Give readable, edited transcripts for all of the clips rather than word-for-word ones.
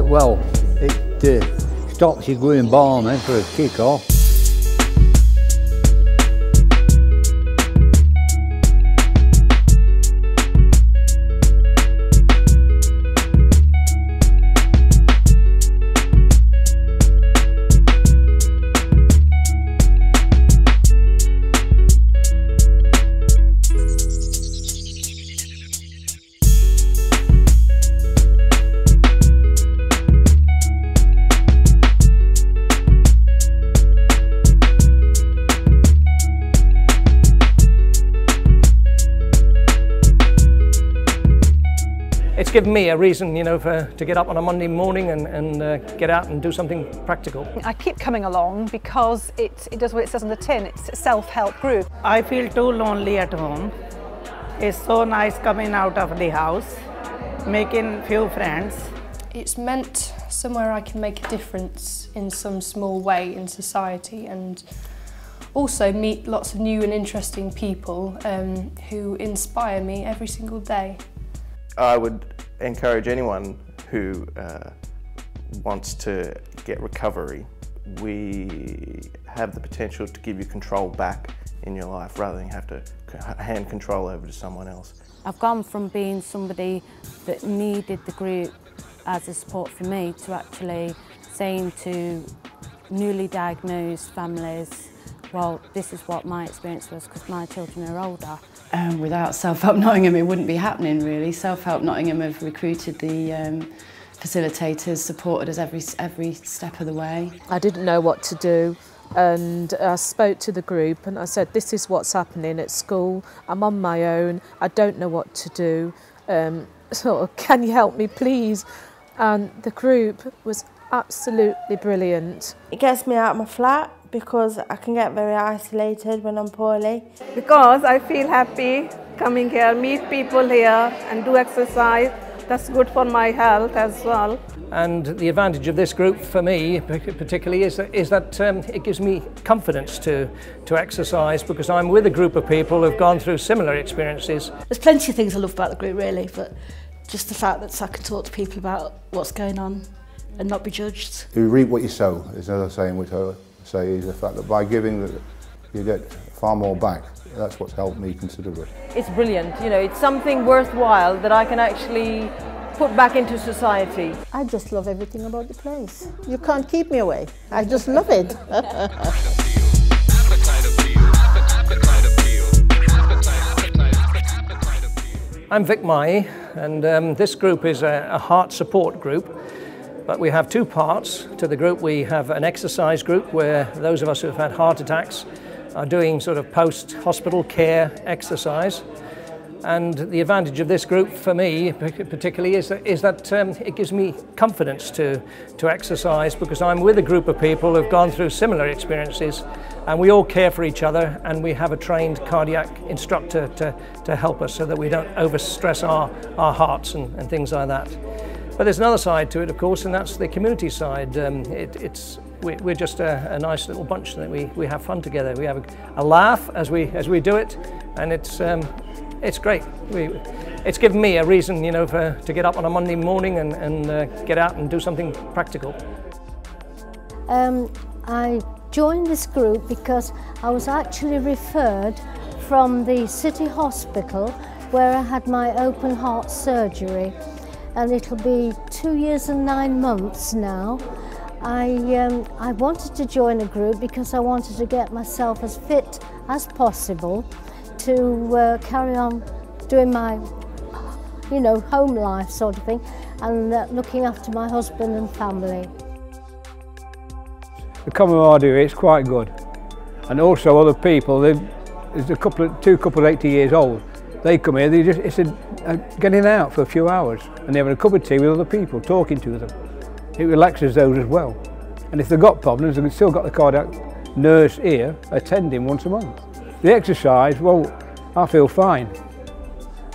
Well, it stops you going balmy for a kick-off. It's given me a reason, you know, to get up on a Monday morning and get out and do something practical. I keep coming along because it does what it says on the tin. It's a self-help group. I feel too lonely at home. It's so nice coming out of the house, making few friends. It's meant somewhere I can make a difference in some small way in society, and also meet lots of new and interesting people who inspire me every single day. I would encourage anyone who wants to get recovery. We have the potential to give you control back in your life rather than have to hand control over to someone else. I've gone from being somebody that needed the group as a support for me to actually saying to newly diagnosed families, well, this is what my experience was because my children are older. Without Self-Help Nottingham it wouldn't be happening really. Self-Help Nottingham have recruited the facilitators, supported us every step of the way. I didn't know what to do and I spoke to the group and I said, this is what's happening at school, I'm on my own, I don't know what to do, so can you help me please? And the group was absolutely brilliant. It gets me out of my flat because I can get very isolated when I'm poorly. Because I feel happy coming here, meet people here and do exercise. That's good for my health as well. And the advantage of this group for me particularly is that it gives me confidence to exercise because I'm with a group of people who've gone through similar experiences. There's plenty of things I love about the group really, but just the fact that I can talk to people about what's going on and not be judged. You reap what you sow is another saying which I say is the fact that by giving you get far more back. That's what's helped me considerably. It's brilliant, you know, it's something worthwhile that I can actually put back into society. I just love everything about the place. You can't keep me away. I just love it. I'm Vic Mai, and this group is a heart support group. But we have two parts to the group. We have an exercise group where those of us who have had heart attacks are doing sort of post-hospital care exercise. And the advantage of this group for me particularly is that it gives me confidence to exercise because I'm with a group of people who've gone through similar experiences and we all care for each other and we have a trained cardiac instructor to help us so that we don't overstress our hearts and things like that. But there's another side to it, of course, and that's the community side. We're just a nice little bunch that we have fun together. We have a laugh as we do it, and it's great. It's given me a reason, you know, to get up on a Monday morning and get out and do something practical. I joined this group because I was actually referred from the City Hospital where I had my open heart surgery. And it'll be 2 years and 9 months now. I wanted to join a group because I wanted to get myself as fit as possible to carry on doing my, you know, home life sort of thing and looking after my husband and family. The camaraderie is quite good, and also other people. There's two couple 80 years old. They come here. It's getting out for a few hours, and they're having a cup of tea with other people, talking to them. It relaxes those as well. And if they've got problems, they've still got the cardiac nurse here attending once a month. The exercise, well, I feel fine.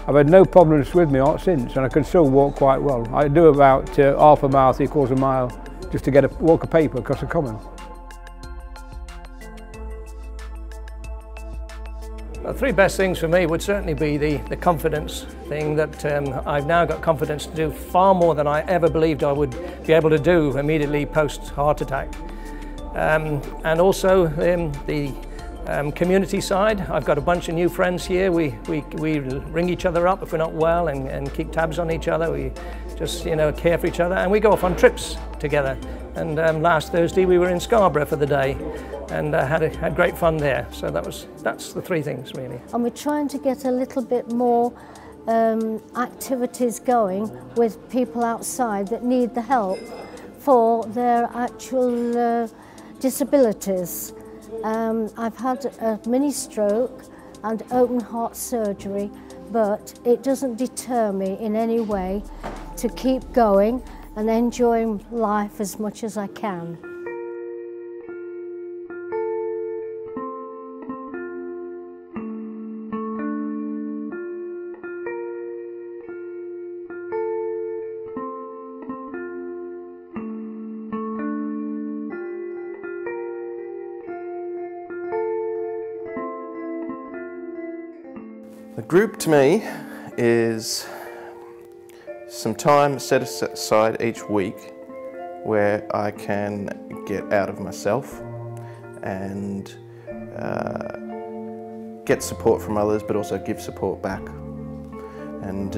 I've had no problems with my heart since, and I can still walk quite well. I do about half a mile, 3/4 mile, just to get a walk of paper across the common. The three best things for me would certainly be the confidence thing, that I've now got confidence to do far more than I ever believed I would be able to do immediately post heart attack. And also the community side. I've got a bunch of new friends here. We ring each other up if we're not well and keep tabs on each other. We just, you know, care for each other, and we go off on trips together. And last Thursday we were in Scarborough for the day, and had great fun there. So that's the three things really. And we're trying to get a little bit more activities going with people outside that need the help for their actual disabilities. I've had a mini stroke and open heart surgery, but it doesn't deter me in any way to keep going and enjoying life as much as I can. The group to me is some time set aside each week where I can get out of myself and get support from others, but also give support back, and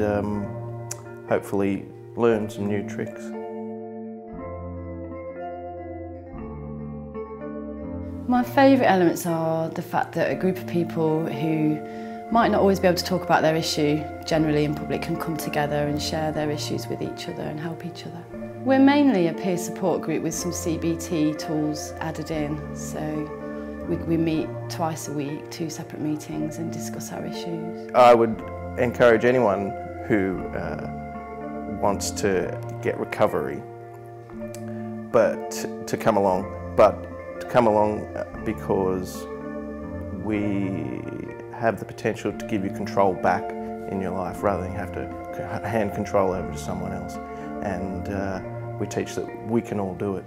hopefully learn some new tricks. My favourite elements are the fact that a group of people who might not always be able to talk about their issue generally in public can come together and share their issues with each other and help each other. We're mainly a peer support group with some CBT tools added in, so we meet twice a week, 2 separate meetings, and discuss our issues. I would encourage anyone who wants to get recovery to come along because we have the potential to give you control back in your life rather than have to hand control over to someone else. And we teach that we can all do it.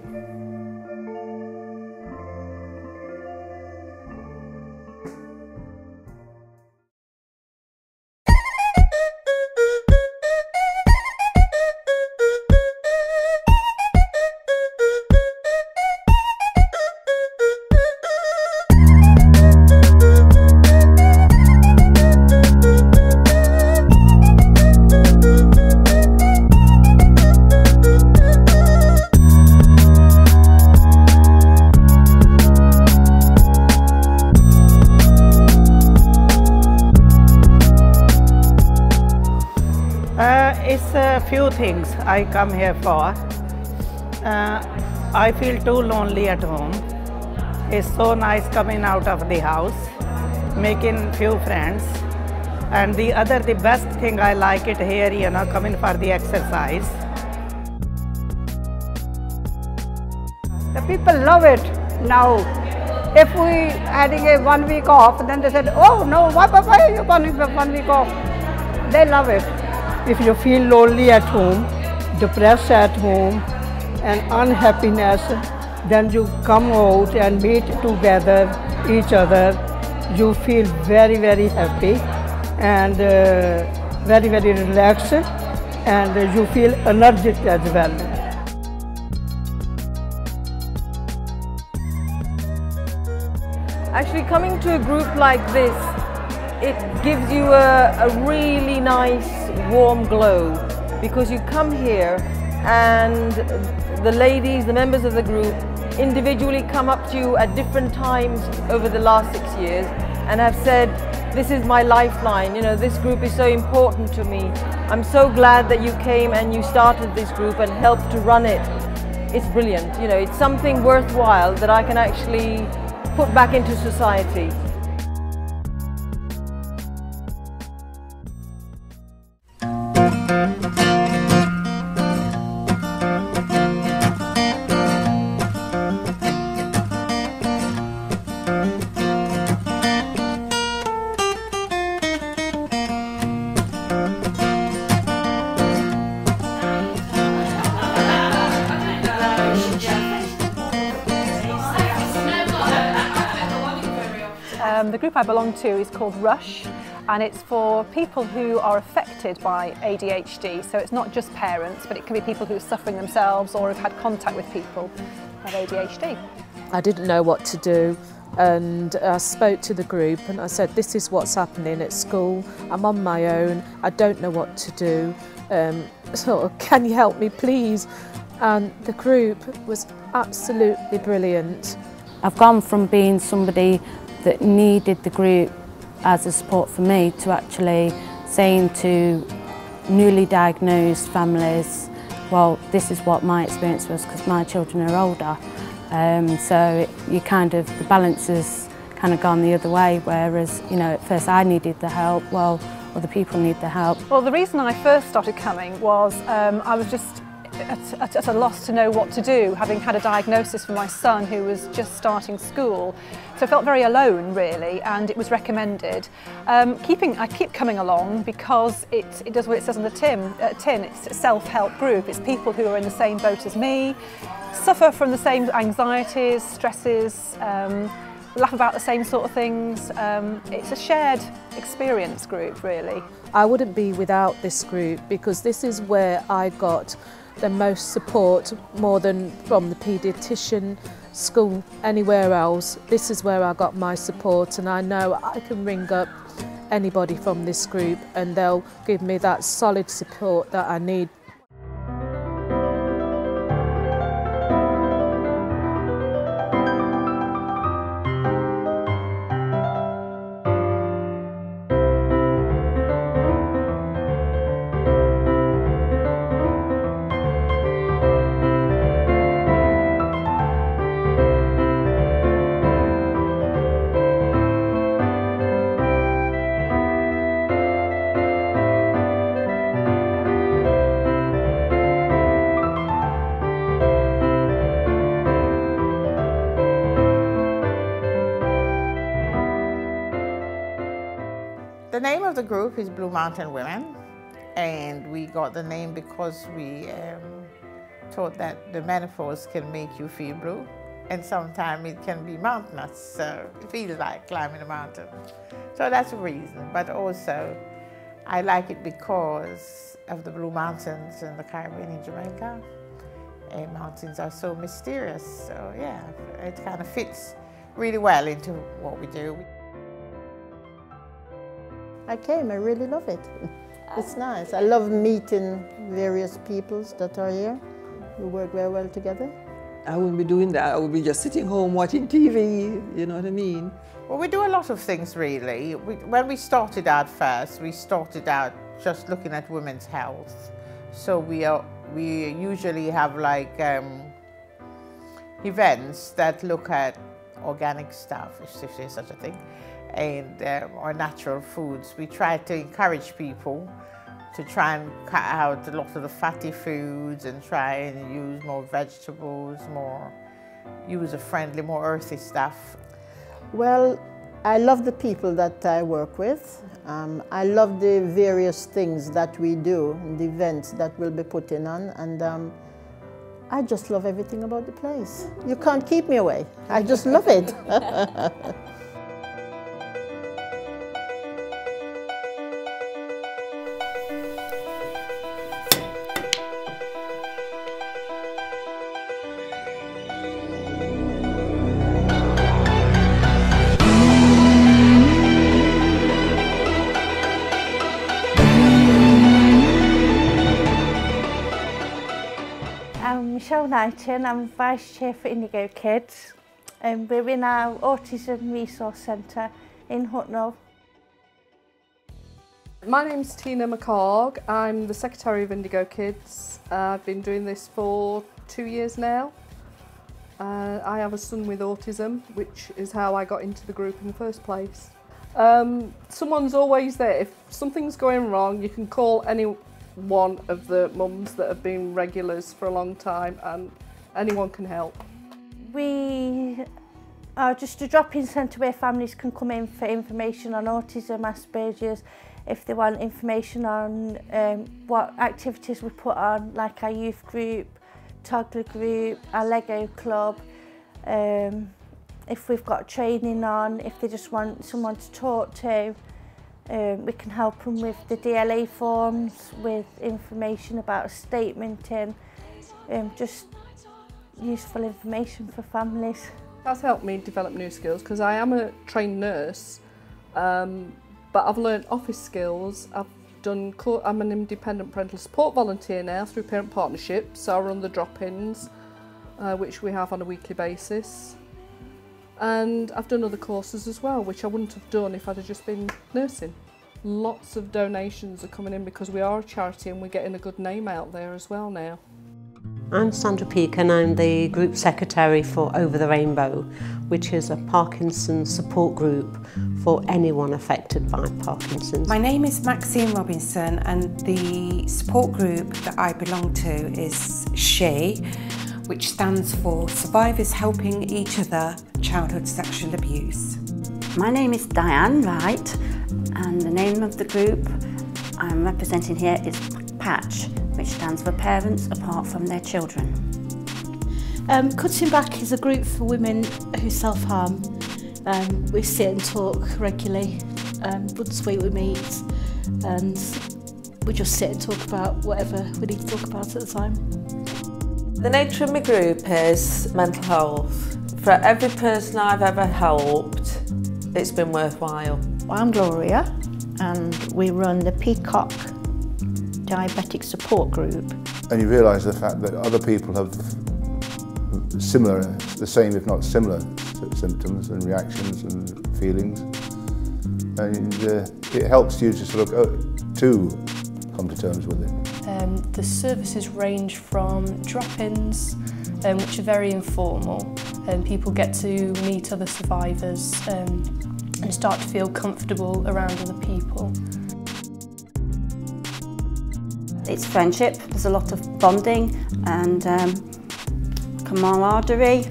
It's a few things I come here for. I feel too lonely at home. It's so nice coming out of the house, making few friends. And the best thing I like it here, you know, coming for the exercise. The people love it now. If we having a 1 week off, then they said, oh no, why are you going for 1 week off? They love it. If you feel lonely at home, depressed at home, and unhappiness, then you come out and meet together each other. You feel very, very happy and very, very relaxed, and you feel energetic as well. Actually, coming to a group like this, it gives you a really nice warm glow, because you come here and the ladies, the members of the group, individually come up to you at different times over the last 6 years and have said, this is my lifeline, you know, this group is so important to me. I'm so glad that you came and you started this group and helped to run it. It's brilliant, you know, it's something worthwhile that I can actually put back into society. The group I belong to is called Rush, and it's for people who are affected by ADHD. So it's not just parents, but it can be people who are suffering themselves or have had contact with people who have ADHD. I didn't know what to do, and I spoke to the group and I said, this is what's happening at school. I'm on my own, I don't know what to do. So can you help me please? And the group was absolutely brilliant. I've gone from being somebody that needed the group as a support for me to actually saying to newly diagnosed families, well, this is what my experience was because my children are older. So the balance has kind of gone the other way, whereas, you know, at first I needed the help, well, other people need the help. Well, the reason I first started coming was I was just at a loss to know what to do, having had a diagnosis for my son who was just starting school. So I felt very alone, really, and it was recommended. I keep coming along because it does what it says on the tin. It's a self-help group. It's people who are in the same boat as me, suffer from the same anxieties, stresses, laugh about the same sort of things. It's a shared experience group, really. I wouldn't be without this group because this is where I got the most support, more than from the paediatrician, school, anywhere else. This is where I got my support, and I know I can ring up anybody from this group and they'll give me that solid support that I need. The name of the group is Blue Mountain Women, and we got the name because we thought that the menopause can make you feel blue, and sometimes it can be mountainous, so it feels like climbing a mountain. So that's the reason, but also I like it because of the Blue Mountains in the Caribbean in Jamaica. And mountains are so mysterious, so yeah, it kind of fits really well into what we do. I came, I really love it. It's nice. I love meeting various peoples that are here. We work very well together. I wouldn't be doing that. I would be just sitting home watching TV, you know what I mean? Well, we do a lot of things, really. When we started out first, we started out just looking at women's health. So we usually have like events that look at organic stuff, if there's such a thing, and or natural foods. We try to encourage people to try and cut out a lot of the fatty foods and try and use more vegetables, more user-friendly, more earthy stuff. Well, I love the people that I work with. I love the various things that we do and the events that we'll be putting on, and I just love everything about the place. You can't keep me away. I just love it. I'm Michelle Knighton, I'm Vice Chair for Indigo Kids, and we're in our Autism Resource Centre in Hucknall. My name's Tina McCarg, I'm the Secretary of Indigo Kids. I've been doing this for 2 years now. I have a son with autism, which is how I got into the group in the first place. Someone's always there. If something's going wrong, you can call any one of the mums that have been regulars for a long time, and anyone can help. We are just a drop-in centre where families can come in for information on autism, Asperger's, if they want information on what activities we put on, like our youth group, toddler group, our Lego club, if we've got training on, if they just want someone to talk to. We can help them with the DLA forms, with information about statementing, just useful information for families. That's helped me develop new skills because I am a trained nurse, but I've learned office skills. I'm an independent parental support volunteer now through Parent Partnership, so I run the drop-ins, which we have on a weekly basis. And I've done other courses as well, which I wouldn't have done if I'd have just been nursing. Lots of donations are coming in because we are a charity and we're getting a good name out there as well now. I'm Sandra Peake and I'm the Group Secretary for Over the Rainbow, which is a Parkinson's support group for anyone affected by Parkinson's. My name is Maxine Robinson and the support group that I belong to is SHE, which stands for Survivors Helping Each Other Childhood Sexual Abuse. My name is Diane Wright and the name of the group I'm representing here is PATCH, which stands for Parents Apart from Their Children. Cutting Back is a group for women who self-harm. We sit and talk regularly, once a week we meet and we just sit and talk about whatever we need to talk about at the time. The nature of my group is mental health. For every person I've ever helped, it's been worthwhile. I'm Gloria and we run the Peacock Diabetic Support Group. And you realise the fact that other people have similar, the same if not similar symptoms and reactions and feelings. And it helps you to sort of to come to terms with it. The services range from drop-ins, which are very informal. People get to meet other survivors and start to feel comfortable around other people. It's friendship, there's a lot of bonding and camaraderie,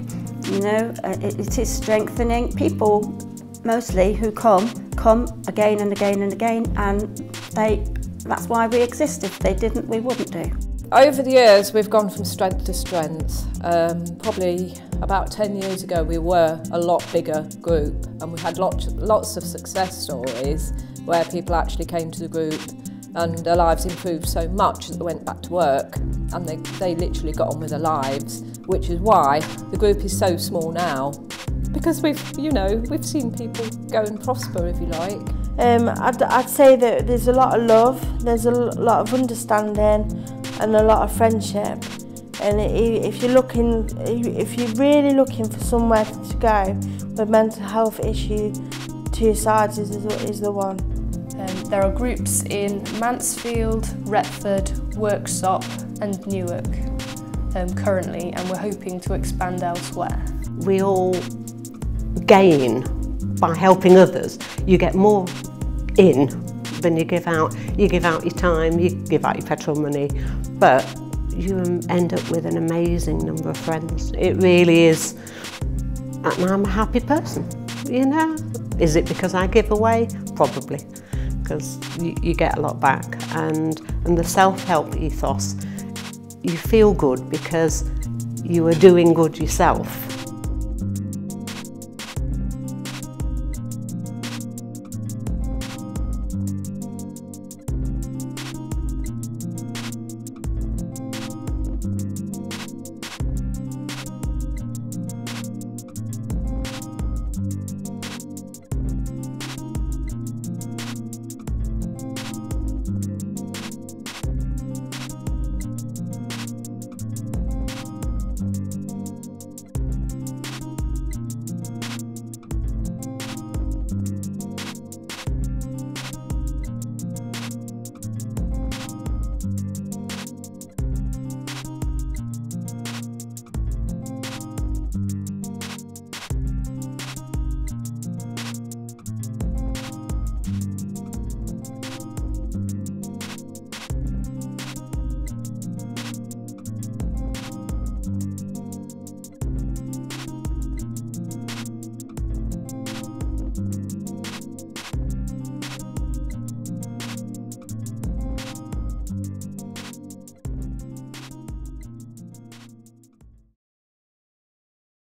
you know, it is strengthening. People mostly who come again and again and again, and that's why we exist. If they didn't, we wouldn't do. Over the years we've gone from strength to strength. Probably about 10 years ago we were a lot bigger group and we had lots of success stories where people actually came to the group and their lives improved so much that they went back to work and they literally got on with their lives, which is why the group is so small now, because we've seen people go and prosper, if you like. I'd say that there's a lot of love, there's a lot of understanding and a lot of friendship. And if you're really looking for somewhere to go with mental health issue, Two Sides is the one. There are groups in Mansfield, Retford, Worksop and Newark currently, and we're hoping to expand elsewhere. We all gain by helping others. You get more in than you give out. You give out your time, you give out your petrol money, but you end up with an amazing number of friends. It really is, and I'm a happy person, you know. Is it because I give away? Probably, because you get a lot back. And the self-help ethos, you feel good because you are doing good yourself.